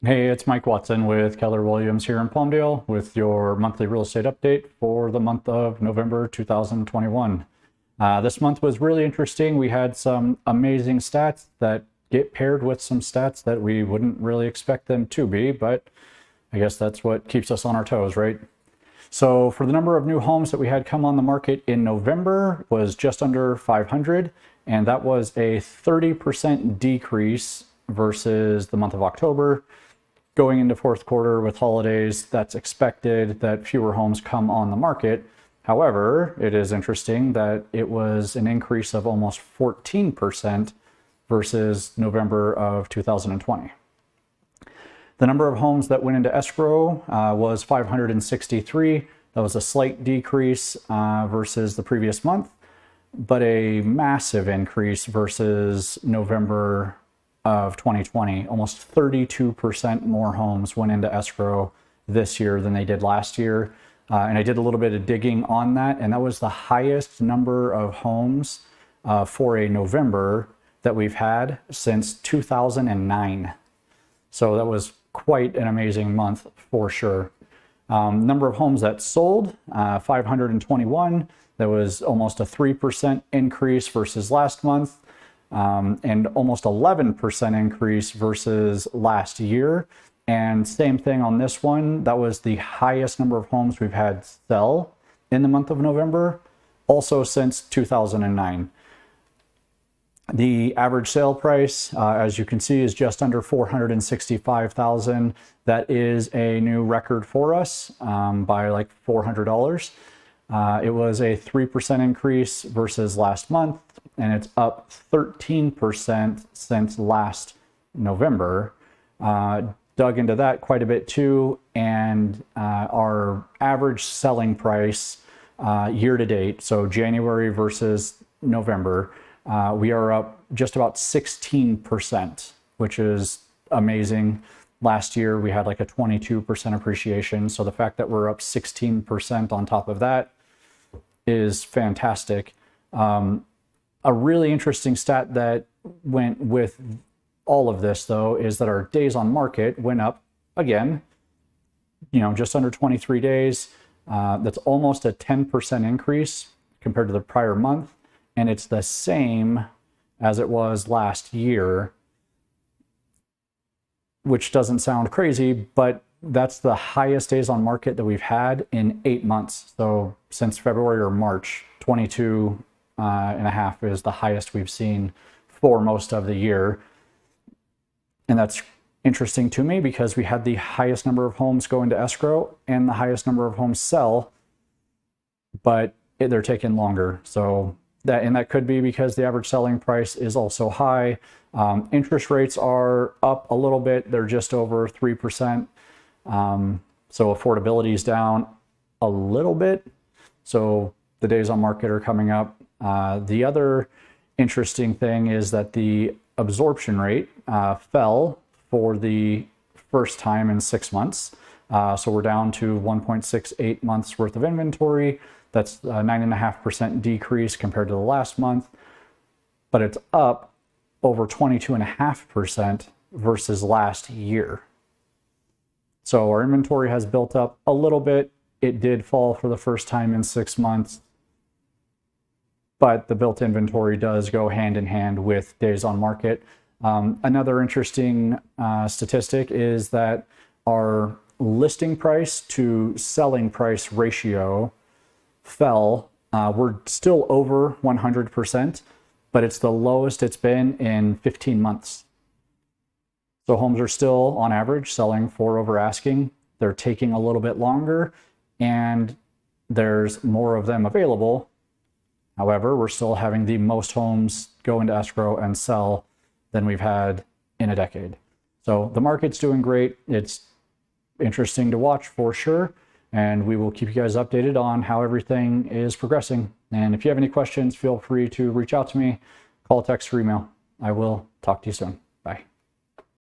Hey, it's Mike Watson with Keller Williams here in Palmdale with your monthly real estate update for the month of November 2021. This month was really interesting. We had some amazing stats that get paired with some stats that we wouldn't really expect them to be, but I guess that's what keeps us on our toes, right? So for the number of new homes that we had come on the market in November was just under 500, and that was a 30% decrease versus the month of October. Going into fourth quarter with holidays, that's expected that fewer homes come on the market. However, it is interesting that it was an increase of almost 14% versus November of 2020. The number of homes that went into escrow was 563. That was a slight decrease versus the previous month, but a massive increase versus November of 2020. Almost 32% more homes went into escrow this year than they did last year. And I did a little bit of digging on that, and that was the highest number of homes for a November that we've had since 2009. So that was quite an amazing month for sure. Number of homes that sold, 521. That was almost a 3% increase versus last month. And almost 11% increase versus last year. And same thing on this one. That was the highest number of homes we've had sell in the month of November, also since 2009. The average sale price, as you can see, is just under $465,000. That is a new record for us by like $400. It was a 3% increase versus last month, and it's up 13% since last November. Dug into that quite a bit too, and our average selling price year to date, so January versus November, we are up just about 16%, which is amazing. Last year we had like a 22% appreciation, so the fact that we're up 16% on top of that is fantastic. A really interesting stat that went with all of this, though, is that our days on market went up again, just under 23 days. That's almost a 10% increase compared to the prior month, and it's the same as it was last year, which doesn't sound crazy, but that's the highest days on market that we've had in 8 months. So since February or March, 22 and a half is the highest we've seen for most of the year. And that's interesting to me because we had the highest number of homes go into escrow and the highest number of homes sell, but they're taking longer. So that could be because the average selling price is also high. Interest rates are up a little bit. They're just over 3%. So affordability is down a little bit. So the days on market are coming up. The other interesting thing is that the absorption rate fell for the first time in 6 months. So we're down to 1.68 months worth of inventory. That's a 9.5% decrease compared to the last month, but it's up over 22.5% versus last year. So our inventory has built up a little bit. It did fall for the first time in 6 months, but the built inventory does go hand in hand with days on market. Another interesting statistic is that our listing price to selling price ratio fell. We're still over 100%, but it's the lowest it's been in 15 months. So homes are still, on average, selling for over asking. They're taking a little bit longer, and there's more of them available. However, we're still having the most homes go into escrow and sell than we've had in a decade. So the market's doing great. It's interesting to watch for sure, and we will keep you guys updated on how everything is progressing. And if you have any questions, feel free to reach out to me, call, text, or email. I will talk to you soon.